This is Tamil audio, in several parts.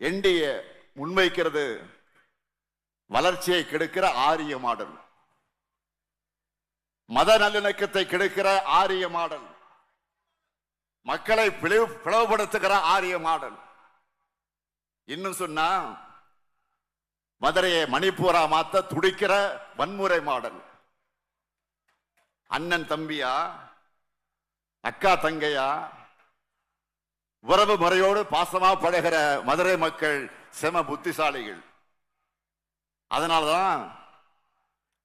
என்டிஏ முன்வைக்கிறது வளர்ச்சியை கெடுக்கிற ஆரிய மாடல், மத நல்லிணக்கத்தை கெடுக்கிற ஆரிய மாடல், மக்களை பிளவுபடுத்துகிற ஆரிய மாடல். இன்னும் சொன்னா மதுரையை மணிப்பூரா மாத்த துடிக்கிற வன்முறை மாடல். அண்ணன் தம்பியா, அக்கா தங்கையா, உறவு முறையோடு பாசமா பழகிற மதுரை மக்கள் செம புத்திசாலிகள். அதனாலதான்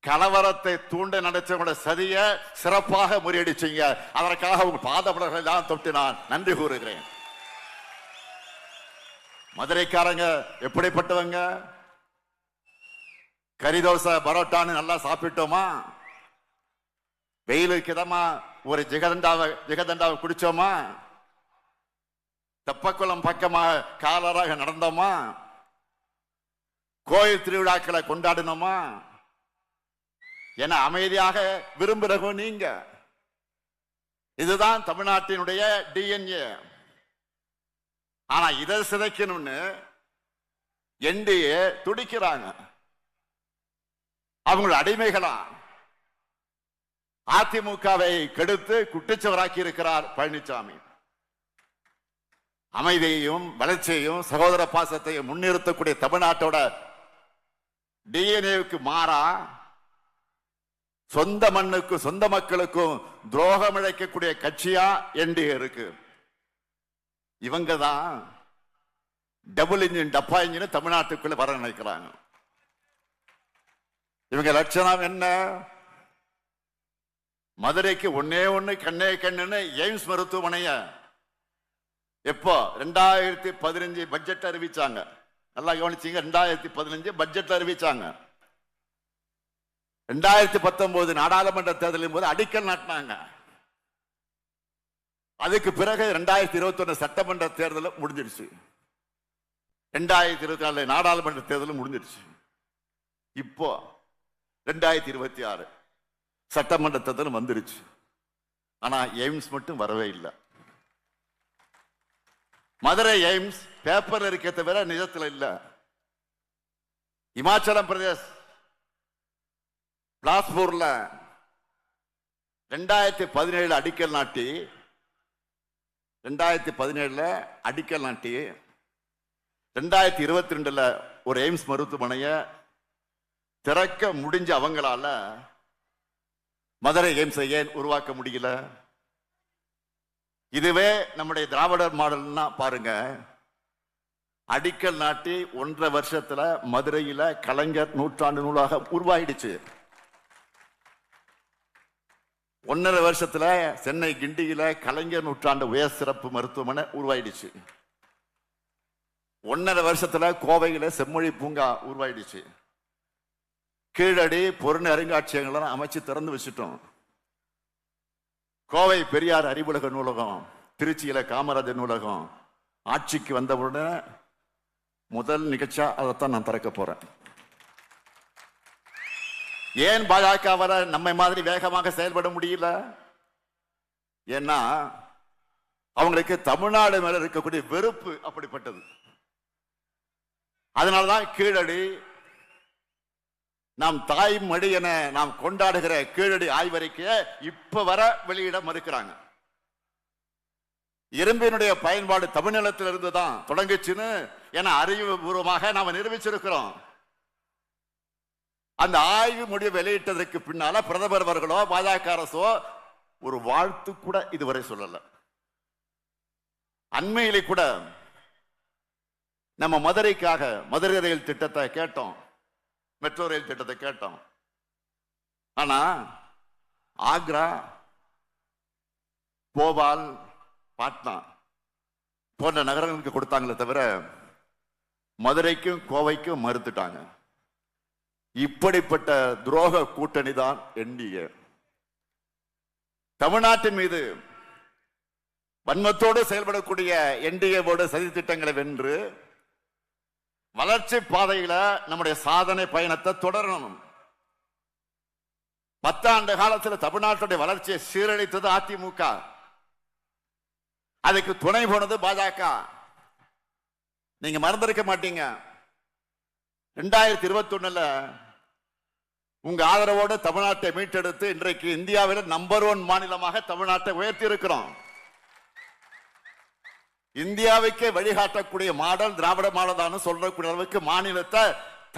கலவரத்தை தூண்ட நடத்தவங்களோட சதிய சிறப்பாக முறியடிச்சீங்க. அதற்காக உங்க பாதப்படர்களை தான் தொட்டு நான் நன்றி கூறுகிறேன். மதுரைக்காரங்க எப்படிப்பட்டவங்க? கறிதோசை பரோட்டான்னு நல்லா சாப்பிட்டோமா? வெயிலுக்கு இதமா ஒரு ஜெகதண்டாவை குடிச்சோமா? தெப்பக்குளம் பக்கமா காலராக நடந்தோமா? கோயில் திருவிழாக்களை கொண்டாடினோமா? என அமைதியாக விரும்புறவங்க நீங்க. இதுதான் தமிழ்நாட்டினுடைய டிஎன்ஏ. ஆனா இதை சிதைக்கணும்னு என்டிஏ துடிக்கிறாங்க. அவங்களோட அடிமைகளா அதிமுகவை கெடுத்து குட்டிச்சவராக்கி இருக்கிறார் பழனிசாமி. அமைதியையும் வளர்ச்சியையும் சகோதர பாசத்தையும் முன்னிறுத்தக்கூடிய தமிழ்நாட்டோட டிஎன்ஏவுக்கு மாறா சொந்த மண்ணுக்கும் சொந்த மக்களுக்கும் துரோகம் இழைக்கக்கூடிய கட்சியா என்டிஏ இருக்கு. இவங்க தான் டபுள் இன்ஜின் டப்பா இன்ஜின் தமிழ்நாட்டுக்குள்ள வர நினைக்கிறாங்க. இவங்க லட்சணம் என்ன? மதுரைக்கு ஒன்னே ஒண்ணு கண்ணே கண்ணுன்னு எய்ம்ஸ் மருத்துவமனைய எப்போ 2015 பட்ஜெட் அறிவிச்சாங்க. நல்லா கவனிச்சீங்க. 2015 பட்ஜெட் அறிவிச்சாங்க. 2019 நாடாளுமன்ற தேர்தலின் போது அடிக்கல் நாட்டினாங்க. அதுக்கு பிறகு 2021 சட்டமன்ற தேர்தல் முடிஞ்சிருச்சு. 2024 நாடாளுமன்ற தேர்தல் முடிஞ்சிருச்சு. இப்போ 2026 சட்டமன்ற தேர்தல் வந்துருச்சு. ஆனா எய்ம்ஸ் மட்டும் வரவே இல்லை. மதுரை எய்ம்ஸ் பேப்பர் இருக்க தவிர நிஜத்தில் இல்ல. இமாச்சலம் பிரதேஷ் பிலாஸ்பூர்ல 2017 அடிக்கல் நாட்டி 2022 ஒரு எய்ம்ஸ் மருத்துவமனைய திறக்க முடிஞ்ச அவங்களால மதுரை எய்ம்ஸ் ஏன் உருவாக்க முடியல? இதுவே நம்முடைய திராவிடர் மாடல்னா பாருங்க. அடிக்கல் நாட்டி 1.5 வருஷத்துல மதுரையில கலைஞர் நூற்றாண்டு நூலகம் உருவாயிடுச்சு. 1.5 வருஷத்துல சென்னை கிண்டியில கலைஞர் நூற்றாண்டு உயர் சிறப்பு மருத்துவமனை உருவாயிடுச்சு. 1.5 வருஷத்துல கோவையில செம்மொழி பூங்கா உருவாயிடுச்சு. கீழடி பொருள் அருங்காட்சியகங்களை அமைச்சு திறந்து வச்சுட்டோம். கோவை பெரியார் அறிவுலக நூலகம், திருச்சியில காமராஜர் நூலகம் ஆட்சிக்கு வந்தவுடனே முதல் நிகழ்ச்சியா அதைத்தான் நான் திறக்க போறேன். ஏன் பாஜகவால நம்மை மாதிரி வேகமாக செயல்பட முடியல? ஏன்னா அவங்களுக்கு தமிழ்நாடு மேல இருக்கக்கூடிய வெறுப்பு அப்படிப்பட்டது. அதனாலதான் கீழடி, நாம் தாய் மடி என நாம் கொண்டாடுகிற கீழடி ஆய்வறிக்கையை இப்ப வர வெளியிட மறுக்கிறாங்க. இரும்பினுடைய பயன்பாடு தமிழ்நிலத்தில் இருந்துதான் தொடங்குச்சுன்னு என அறிவுபூர்வமாக நாம நிரூபிச்சிருக்கிறோம். அந்த ஆய்வு முடிவு வெளியிட்டதற்கு பின்னால பிரதமர் அவர்களோ பாஜக அரசோ ஒரு வாழ்த்து கூட இதுவரை சொல்லல. அண்மையிலே கூட நம்ம மதுரைக்காக மதுரை ரயில் திட்டத்தை கேட்டோம், மெட்ரோ ரயில் திட்டத்தை கேட்டோம். ஆனா ஆக்ரா, போபால், பாட்னா போன்ற நகரங்களுக்கு கொடுத்தாங்களே தவிர மதுரைக்கும் கோவைக்கும் மறுத்துட்டாங்க. இப்படிப்பட்ட துரோக கூட்டணி தான் என்டிஏ. தமிழ்நாட்டின் மீது வன்மத்தோடு செயல்படக்கூடிய என்டிஏவோடு சதி திட்டங்களை வென்று வளர்ச்சி பாதையில நம்முடைய சாதனை பயணத்தை தொடரணும். 10 ஆண்டு காலத்தில் தமிழ்நாட்டுடைய வளர்ச்சியை சீரழித்தது அதிமுக, அதுக்கு துணை போனது பாஜக. நீங்க மறந்திருக்க மாட்டீங்க. 2021 உங்க ஆதரவோடு தமிழ்நாட்டை மீட்டெடுத்து இன்றைக்கு இந்தியாவில் நம்பர் 1 மாநிலமாக தமிழ்நாட்டை உயர்த்தி இருக்கிறோம். இந்தியாவுக்கே வழிகாட்டக்கூடிய மாடல் திராவிட மாடல் தான் சொல்லக்கூடிய அளவுக்கு மாநிலத்தை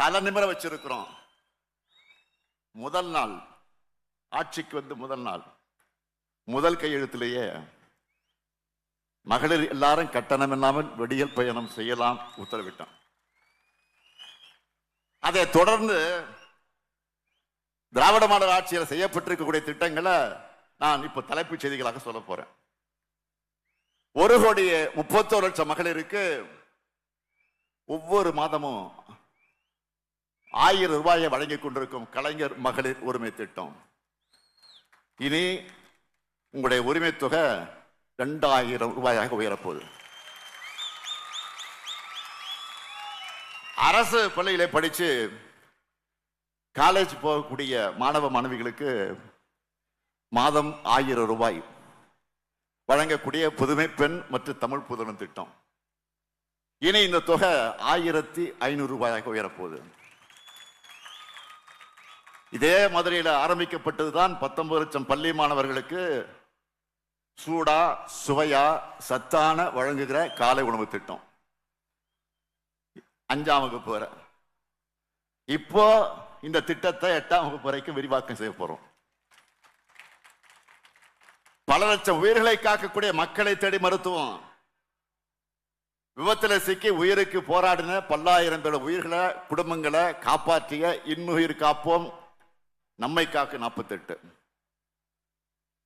தலை நிமிர வச்சிருக்கிறோம். முதல் நாள் ஆட்சிக்கு வந்து முதல் கையெழுத்திலேயே மகளிர் எல்லாரும் கட்டணம் இல்லாமல் வெளியில் பயணம் செய்யலாம் உத்தரவிட்டான். அதை தொடர்ந்து திராவிட மாடல் ஆட்சியில் செய்யப்பட்டிருக்கக்கூடிய திட்டங்களை நான் இப்ப தலைப்புச் செய்திகளாக சொல்ல போறேன். 1,31,00,000 மகளிருக்கு ஒவ்வொரு மாதமும் 1000 ரூபாயை வழங்கிக் கொண்டிருக்கும் கலைஞர் மகளிர் உரிமை திட்டம். இனி உங்களுடைய உரிமை தொகை 2000 ரூபாயாக உயரப்போகுது. அரசு பள்ளியிலே படிச்சு காலேஜ் போகக்கூடிய மாணவ மாணவிகளுக்கு மாதம் 1000 ரூபாய் வழங்கக்கூடிய புதுமை பெண் மற்றும் தமிழ் புதுமை திட்டம். இனி இந்த தொகை 1500 ரூபாயாக உயரப்போகுது. இதே மதுரையில் ஆரம்பிக்கப்பட்டதுதான் 19 லட்சம் பள்ளி மாணவர்களுக்கு சூடா சுவையா சத்தான வழங்குகிற காலை உணவு திட்டம். 5ஆம் வகுப்பு வரை. இப்போ இந்த திட்டத்தை 8ஆம் வகுப்பு வரைக்கும் விரிவாக்கம் செய்ய போறோம். பல லட்சம் உயிர்களை காக்கக்கூடிய மக்களை தேடி மருத்துவம். விபத்தில் சிக்கி உயிருக்கு போராடின பல்லாயிரம் பேர் உயிர்களை குடும்பங்களை காப்பாற்றிய இன்னுயிர் காப்போம் நம்மை காக்கு 48.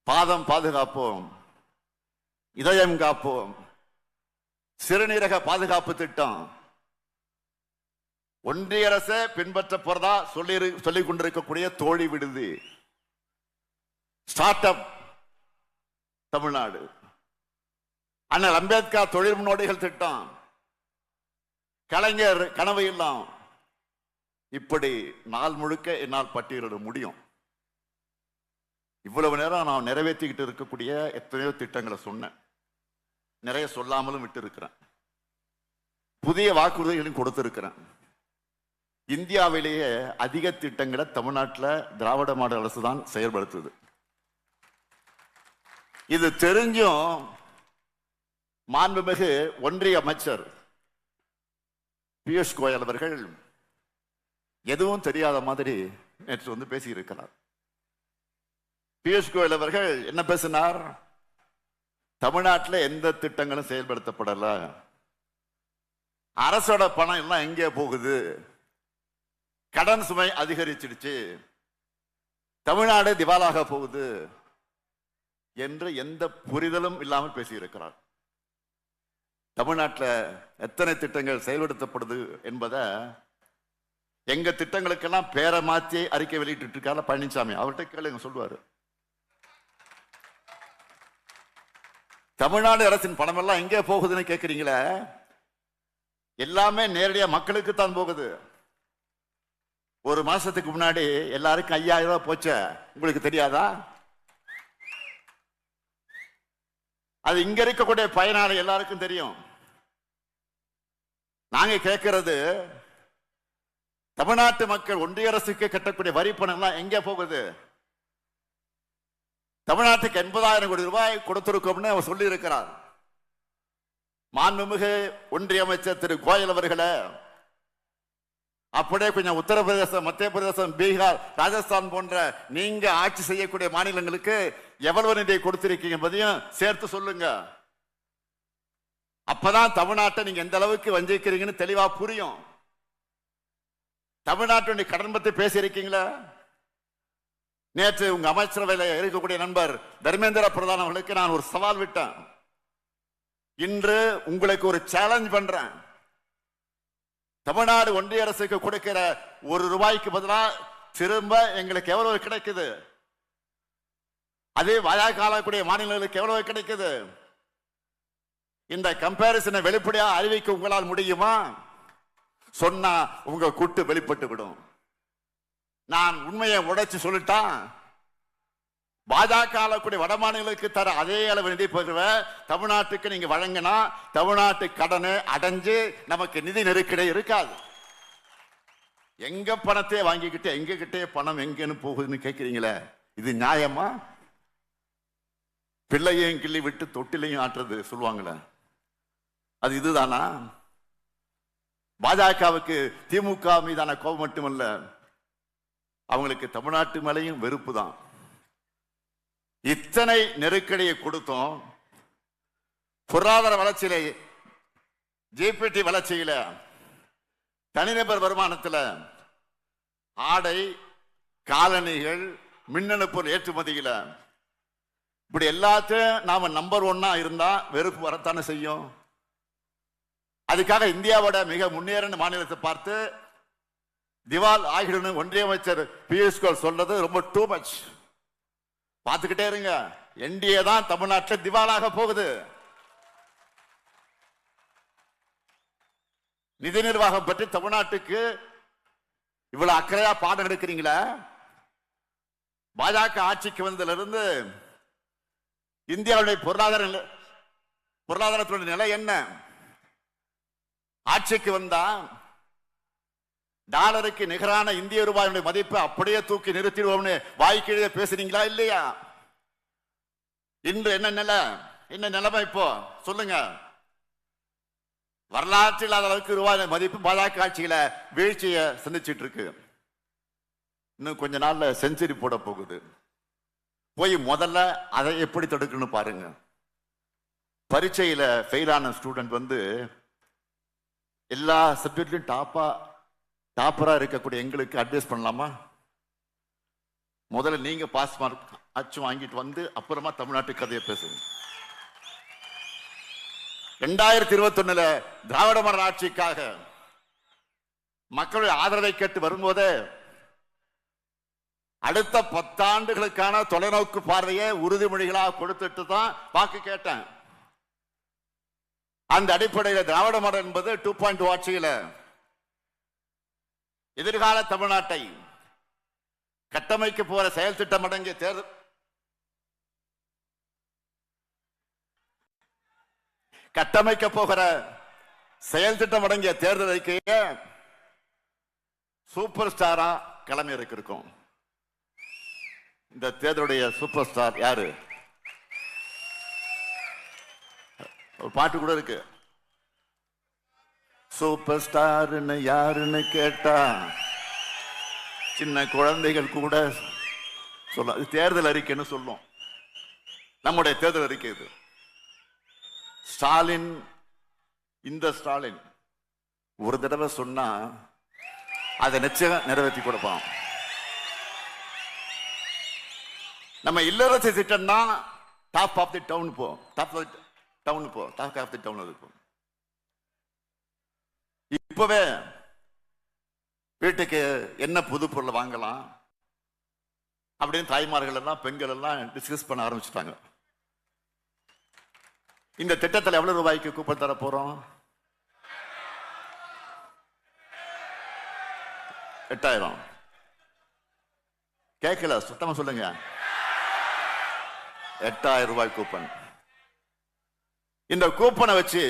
பாதம் பாதுகாப்போம், இதயம் காப்போம், சிறுநீரக பாதுகாப்பு திட்டம். ஒன்றிய அரசு பின்பற்ற போறதா சொல்லிக் கொண்டிருக்கக்கூடிய தோழி விடுதி, ஸ்டார்ட் அப் தமிழ்நாடு, அண்ணல் அம்பேத்கர் தொழில் முன்னோடிகள் திட்டம், கலைஞர் கனவு இல்லம். இப்படி நாள் முழுக்க என்னால் பட்டியலிட முடியும். இவ்வளவு நேரம் நான் நிறைவேற்றிக்கிட்டு இருக்கக்கூடிய எத்தனையோ திட்டங்களை சொன்னேன். நிறைய சொல்லாமலும் விட்டு இருக்கிறேன். புதிய வாக்குறுதிகளையும் கொடுத்திருக்கிறேன். இந்தியாவிலேயே அதிக திட்டங்களை தமிழ்நாட்டில் திராவிட மாடல் அரசு தான் செயல்படுத்துது. இது தெரிஞ்சும் மாண்புமிகு ஒன்றிய அமைச்சர் பியூஷ் கோயல் அவர்கள் எதுவும் தெரியாத மாதிரி நேற்று வந்து பேசியிருக்கிறார். பியூஷ் கோயல் அவர்கள் என்ன பேசினார்? தமிழ்நாட்டில் எந்த திட்டங்களும் செயல்படுத்தப்படல, அரசோட பணம் எல்லாம் எங்கே போகுது, கடன் சுமை அதிகரிச்சிடுச்சு, தமிழ்நாடு திவாலாக போகுது என்று எந்த புரிதலும் இல்லாமல் பேசியிருக்கிறார். தமிழ்நாட்டில் எத்தனை திட்டங்கள் செயல்படுத்தப்படுது என்பதை எங்க திட்டங்களுக்கெல்லாம் பேரை மாற்றி அறிக்கை வெளியிட்டு இருக்காரு பழனிசாமி. அவர்கிட்ட கேளுங்க, சொல்லுவாரு. தமிழ்நாடு அரசின் பணம் எல்லாம் எங்கே போகுதுன்னு கேட்கிறீங்களே, எல்லாமே நேரடியா மக்களுக்கு தான் போகுது. ஒரு மாசத்துக்கு முன்னாடி எல்லாருக்கும் 5000 ரூபாய் போச்ச, உங்களுக்கு தெரியாதா? அது இங்க இருக்கக்கூடிய பயனாளி எல்லாருக்கும் தெரியும். நாங்க கேட்கிறது, தமிழ்நாட்டு மக்கள் ஒன்றிய அரசுக்கு கட்டக்கூடிய வரி பணம் எல்லாம் எங்க போகுது? தமிழ்நாட்டுக்கு 80,000 கோடி ரூபாய் கொடுத்திருக்கோம்னு அவர் சொல்லி இருக்கிறார். மாண்புமிகு ஒன்றிய அமைச்சர் திரு கோயல் அவர்களே, அப்படியே கொஞ்சம் உத்தரப்பிரதேசம், மத்திய பிரதேசம், பீகார், ராஜஸ்தான் போன்ற நீங்க ஆட்சி செய்யக்கூடிய மாநிலங்களுக்கு எவ்வளவு நிதியை கொடுத்திருக்கீங்க என்பதையும் சேர்த்து சொல்லுங்க. அப்பதான் தமிழ்நாட்டை நீங்க எந்த அளவுக்கு வஞ்சிக்கிறீங்கன்னு தெளிவா புரியும். தமிழ்நாட்டுடைய கடன் பத்தி பேசியிருக்கீங்களா? நேற்று உங்க அமைச்சரவையில் இருக்கக்கூடிய நண்பர் தர்மேந்திர பிரதான் அவர்களுக்கு நான் ஒரு சவால் விட்டேன். இன்று உங்களுக்கு ஒரு சேலஞ்ச் பண்றேன். தமிழ்நாடு ஒன்றிய அரசுக்கு கொடுக்கிற 1 ரூபாய்க்கு பதிலாக திரும்ப எங்களுக்கு எவ்வளவு கிடைக்குது? அதே வாயாக்காலக்கூடிய மாநிலங்களுக்கு எவ்வளவு கிடைக்குது? இந்த கம்பேரிசனை வெளிப்படையா அறிவிக்க உங்களால் முடியுமா? சொன்னா உங்க கூட்டு வெளிப்பட்டு விடும். நான் உண்மையை உடைச்சு சொல்லிட்டா பாஜக ஆளக்கூடிய வட மாநிலங்களுக்கு தர அதே அளவு நிதி பெறுவ தமிழ்நாட்டுக்கு நீங்க வழங்கினா தமிழ்நாட்டு கடனை அடைஞ்சு நமக்கு நிதி நெருக்கடி இருக்காது. எங்க பணத்தை வாங்கிக்கிட்டு எங்க கிட்டே பணம் எங்கன்னு போகுதுன்னு கேட்கிறீங்களே, இது நியாயமா? பிள்ளையும் கிள்ளி விட்டு தொட்டிலையும் ஆட்டுறது சொல்லுவாங்களே, அது இதுதானா? பாஜகவுக்கு திமுக மீதான கோபம் மட்டுமல்ல, அவங்களுக்கு தமிழ்நாட்டு மேலையும் வெறுப்பு தான். இத்தனை நெருக்கடியை கொடுத்தோம். பொருளாதார வளர்ச்சியில, ஜிபிடி வளர்ச்சியில, தனிநபர் வருமானத்தில், ஆடை, காலணிகள், மின்னணு பொருள் ஏற்றுமதியில, இப்படி எல்லாத்தையும் நாம நம்பர் 1 இருந்தா வெறுப்பு வரத்தானே செய்யும். அதுக்காக இந்தியாவோட மிக முன்னேறின மாநிலத்தை பார்த்து திவால் ஆகிடும் ஒன்றிய அமைச்சர் பியூஷ் கோயல் சொல்றது ரொம்ப டூ மச். பார்த்துக்கிட்டே இருங்க, என்டிஏ தான் தமிழ்நாட்டில் திவாலாக போகுது. நிதி நிர்வாகம் பற்றி தமிழ்நாட்டுக்கு இவ்வளவு அக்கறையா பாடம் எடுக்கிறீங்களா? பாஜக ஆட்சிக்கு வந்ததிலிருந்து இந்தியாவுடைய பொருளாதாரத்துடைய நிலை என்ன? ஆட்சிக்கு வந்தா டாலருக்கு நிகரான இந்திய ரூபாயுடைய மதிப்பை அப்படியே தூக்கி நிறுத்திடுவோம்னு வாய்க்கீழே பேசுறீங்களா இல்லையா? இன்று என்ன நிலைமை இப்போ சொல்லுங்க. வரலாற்றில் இல்லாத அளவுக்கு ரூபாய் மதிப்பு பாஜக ஆட்சியில வீழ்ச்சியை சந்திச்சிட்டு இருக்கு. இன்னும் கொஞ்ச நாள்ல செஞ்சுரி போட போகுது. போய் முதல்ல அதை எப்படி தடுக்கணும் பாருங்க. பரீட்சையில ஃபெயிலான ஸ்டூடெண்ட் வந்து எல்லா சப்ஜெக்ட்லயும் டாப்பரா இருக்கக்கூடிய எங்களுக்கு அட்வைஸ் பண்ணலாமா? முதல்ல நீங்க பாஸ் மார்க் அச்சு வாங்கிட்டு வந்து அப்புறமா தமிழ்நாட்டு கதையை பேசுங்க. 2021 திராவிட மாடல் ஆட்சிக்காக மக்களுடைய ஆதரவை கேட்டு வரும்போது அடுத்த 10 ஆண்டுகளுக்கான தொலைநோக்கு பார்வையை உறுதிமொழிகளாக கொடுத்துட்டு தான் வாக்கு கேட்டேன். அந்த அடிப்படையில் திராவிட மாடல் என்பது 2.0 ஆட்சியில எதிர்கால தமிழ்நாட்டை கட்டமைக்க போற செயல் திட்டம் அடங்கிய தேர்தல் கட்டமைக்க போகிற செயல் திட்டம் அடங்கிய தேர்தல் அறிக்கையை சூப்பர் ஸ்டாரா கிளம்பி இருக்கும். இந்த தேர்தலுடைய சூப்பர் ஸ்டார் யாரு? ஒரு பாட்டு கூட இருக்கு. சூப்பர் ஸ்டார்னு யாருன்னு கேட்டா சின்ன குழந்தைகள் கூட சொல்ல. தேர்தல் அறிக்கைன்னு சொல்லும். நம்முடைய தேர்தல் அறிக்கை இது. ஸ்டாலின், இந்த ஸ்டாலின் ஒரு தடவை சொன்னா அதை நிச்சயம் நிறைவேற்றி கொடுப்பான். நம்ம இல்லறசி திட்டம்னா டாப் ஆஃப் தி டவுன் போ, டாப் ஆஃப் தி டவுன் இருக்கும். இப்பவே வீட்டுக்கு என்ன புது பொருளை வாங்கலாம் அப்படின்னு தாய்மார்கள் எல்லாம் பெண்கள் எல்லாம் டிஸ்கஸ் பண்ண ஆரம்பிச்சுட்டாங்க. இந்த திட்டத்தில் எவ்வளவு ரூபாய்க்கு கூப்பன் தர போறோம்? 8000. கேட்கல, சுத்தமா சொல்லுங்க. 8000 ரூபாய் கூப்பன். இந்த கூப்பனை வச்சு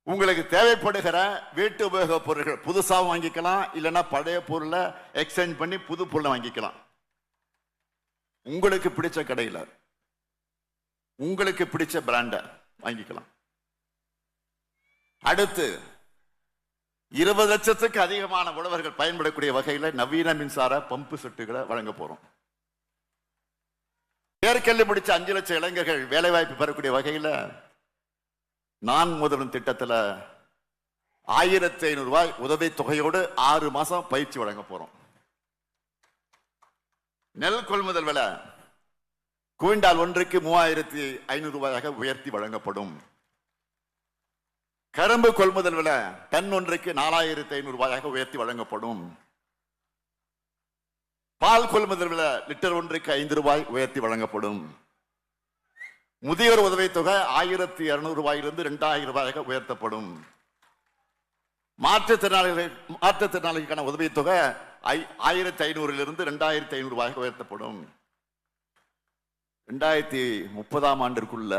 உங்களுக்கு தேவைப்படுகிற வீட்டு உபயோக பொருட்கள் புதுசாக வாங்கிக்கலாம், இல்லைன்னா பழைய பொருளை எக்ஸ்சேஞ்ச் பண்ணி புது பொருளை வாங்கிக்கலாம். உங்களுக்கு பிடிச்ச கடையில் உங்களுக்கு பிடிச்ச பிராண்ட வாங்கிக்கலாம். அடுத்து 20 லட்சத்துக்கு அதிகமான உழவர்கள் பயன்படக்கூடிய வகையில் நவீன மின்சார பம்பு செட்டுகளை வழங்க போறோம். ஏற்கல்வி முடிச்ச 5 லட்சம் இளைஞர்கள் வேலை வாய்ப்பு பெறக்கூடிய வகையில் நான் முதலும் திட்டத்தில் 1500 ரூபாய் உதவி தொகையோடு 6 மாசம் பயிற்சி வழங்க போறோம். நெல் கொள்முதல் விலை குவிண்டால் ஒன்றுக்கு 3500 ரூபாயாக உயர்த்தி வழங்கப்படும். கரும்பு கொள்முதல் விலை டன் ஒன்றுக்கு 4500 ரூபாயாக உயர்த்தி வழங்கப்படும். பால் கொள்முதல் விலை லிட்டர் ஒன்றுக்கு 5 ரூபாய் உயர்த்தி வழங்கப்படும். முதியோர் உதவி தொகை 1200 ரூபாயிலிருந்து 2000 ரூபாயாக உயர்த்தப்படும். மாற்றுத்திறனாளிகளுக்கான உதவி தொகை 1500 2500 ரூபாயாக உயர்த்தப்படும். 2030ஆம் ஆண்டிற்குள்ள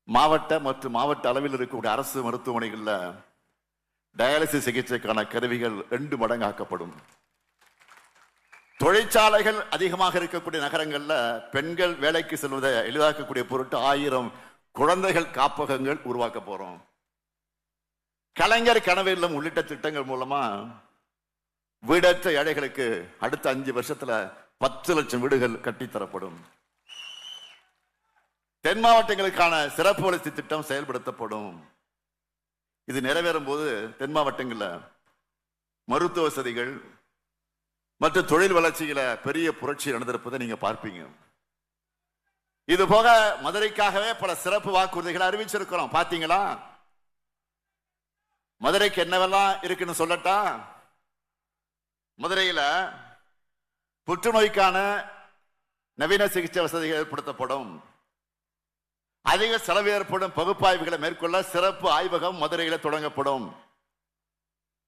மாவட்ட மற்றும் மாவட்ட அளவில் இருக்கக்கூடிய அரசு மருத்துவமனைகள்ல டயாலிசிஸ் சிகிச்சைக்கான கருவிகள் 2 மடங்காக்கப்படும். தொழிற்சாலைகள் அதிகமாக இருக்கக்கூடிய நகரங்கள்ல பெண்கள் வேலைக்கு செல்வதை எளிதாக்கக்கூடிய பொருட்டு 1000 குழந்தைகள் காப்பகங்கள் உருவாக்க போறோம். கலைஞர் கனவு இல்லம் உள்ளிட்ட திட்டங்கள் மூலமா வீடற்ற ஏழைகளுக்கு அடுத்த 5 வருஷத்துல 10 லட்சம் வீடுகள் கட்டித்தரப்படும். தென் மாவட்டங்களுக்கான சிறப்பு வளர்ச்சி திட்டம் செயல்படுத்தப்படும். இது நிறைவேறும் போது தென் மாவட்டங்கள்ல மருத்துவ வசதிகள் மற்றும் தொழில் வளர்ச்சியில பெரிய புரட்சி நடந்திருப்பதை நீங்க பார்ப்பீங்க. இது போக மதுரைக்காகவே பல சிறப்பு வாக்குறுதிகளை அறிவிச்சிருக்கிறோம். பாத்தீங்களா? மதுரைக்கு என்னவெல்லாம் இருக்குன்னு சொல்லட்டா? மதுரையில புற்றுநோய்க்கான நவீன சிகிச்சை வசதிகள் ஏற்படுத்தப்படும். அதிக செலவு ஏற்படும் பகுப்பாய்வுகளை மேற்கொள்ள சிறப்பு ஆய்வகம் மதுரையில தொடங்கப்படும்.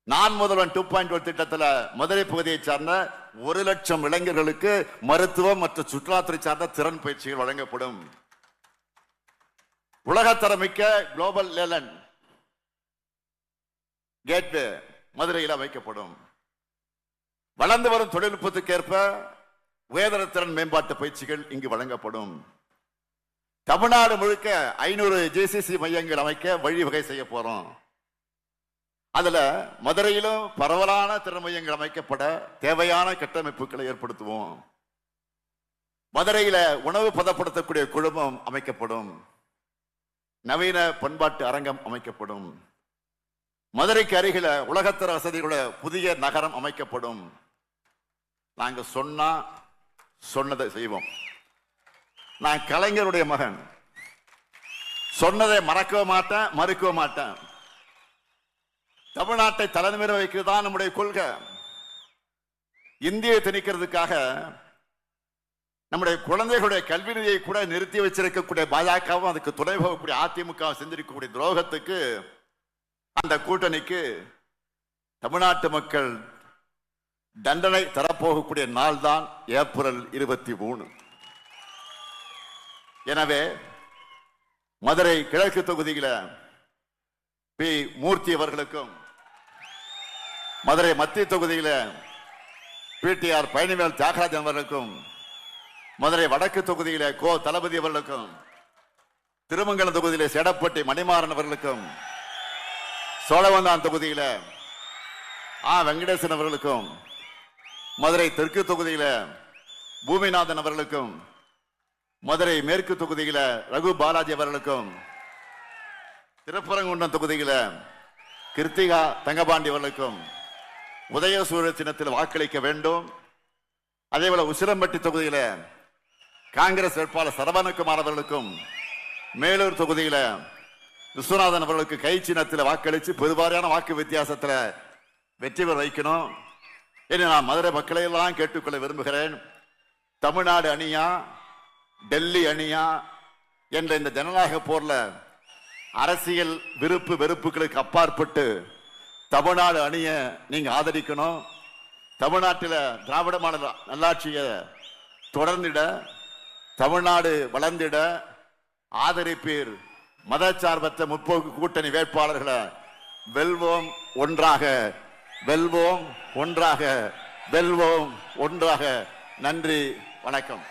நான் முதல்வன் 2.0 திட்டத்தில் மதுரை பகுதியை சார்ந்த 1 லட்சம் இளைஞர்களுக்கு மருத்துவம் மற்றும் சுற்றுலாத்துறை சார்ந்த திறன் பயிற்சிகள் வழங்கப்படும். உலகத்தரமிக்க குளோபல் லேலண்ட் கேட்வே மதுரையில் அமைக்கப்படும். வளர்ந்து வரும் தொழில்நுட்பத்துக்கு ஏற்ப உயர்தர திறன் மேம்பாட்டு பயிற்சிகள் இங்கு வழங்கப்படும். தமிழ்நாடு முழுக்க 500 ஜேசிசி மையங்கள் அமைக்க வழிவகை செய்ய போறோம். அதுல மதுரையிலும் பரவலான திறன் மையங்கள் அமைக்கப்பட தேவையான கட்டமைப்புகளை ஏற்படுத்துவோம். மதுரையில உணவு பதப்படுத்தக்கூடிய குழுமம் அமைக்கப்படும். நவீன பண்பாட்டு அரங்கம் அமைக்கப்படும். மதுரைக்கு அருகில உலகத்தர வசதிகளோட புதிய நகரம் அமைக்கப்படும். நாங்க சொன்னதை செய்வோம். நான் கலைஞருடைய மகன். சொன்னதை மறக்க மாட்டேன், மறுக்க மாட்டேன். தமிழ்நாட்டை தலைநிமிர வைக்கிறது தான் நம்முடைய கொள்கை. இந்தியை திணிக்கிறதுக்காக நம்முடைய குழந்தைகளுடைய கல்வி நிதியை கூட நிறுத்தி வச்சிருக்கக்கூடிய பாஜகவும் அதுக்கு துணை போகக்கூடிய அதிமுக செஞ்சிருக்கக்கூடிய துரோகத்துக்கு அந்த கூட்டணிக்கு தமிழ்நாட்டு மக்கள் தண்டனை தரப்போகக்கூடிய நாள் தான் ஏப்ரல் 23. எனவே மதுரை கிழக்கு தொகுதியில பி மூர்த்தி அவர்களுக்கும், மதுரை மத்திய தொகுதியில பிடிஆர் பழனிவேல் தியாகராஜன் அவர்களுக்கும், மதுரை வடக்கு தொகுதியில கோ தளபதி அவர்களுக்கும், திருமங்கலம் தொகுதியில செடப்பட்டி மணிமாறன் அவர்களுக்கும், சோழவந்தான் தொகுதியில வெங்கடேசன் அவர்களுக்கும், மதுரை தெற்கு தொகுதியில பூமிநாதன் அவர்களுக்கும், மதுரை மேற்கு தொகுதியில ரகு பாலாஜி அவர்களுக்கும், திருப்பரங்குன்றம் தொகுதியில கிருத்திகா தங்கபாண்டி அவர்களுக்கும் உதயசூரிய சின்னத்தில் வாக்களிக்க வேண்டும். அதேபோல உசிலம்பட்டி தொகுதியில காங்கிரஸ் வேட்பாளர் சரவணகுமார் அவர்களுக்கும், மேலூர் தொகுதியில விஸ்வநாதன் அவர்களுக்கு கை சின்னத்தில் வாக்களித்து பெருவாரியான வாக்கு வித்தியாசத்தில் வெற்றி பெற வைக்கணும் என்று நான் மதுரை மக்களை எல்லாம் கேட்டுக்கொள்ள விரும்புகிறேன். தமிழ்நாடு அணியா டெல்லி அணியா என்ற இந்த ஜனநாயக போர்ல அரசியல் விருப்பு வெறுப்புகளுக்கு அப்பாற்பட்டு தமிழ்நாடு அணியை நீங்க ஆதரிக்கணும். தமிழ்நாட்டில் திராவிட மாடல் நல்லாட்சியை தொடர்ந்திட, தமிழ்நாடு வளர்ந்திட ஆதரிப்பீர். மதச்சார்பற்ற முற்போக்கு கூட்டணி வேட்பாளர்களை வெல்வோம் ஒன்றாக, வெல்வோம் ஒன்றாக, வெல்வோம் ஒன்றாக. நன்றி, வணக்கம்.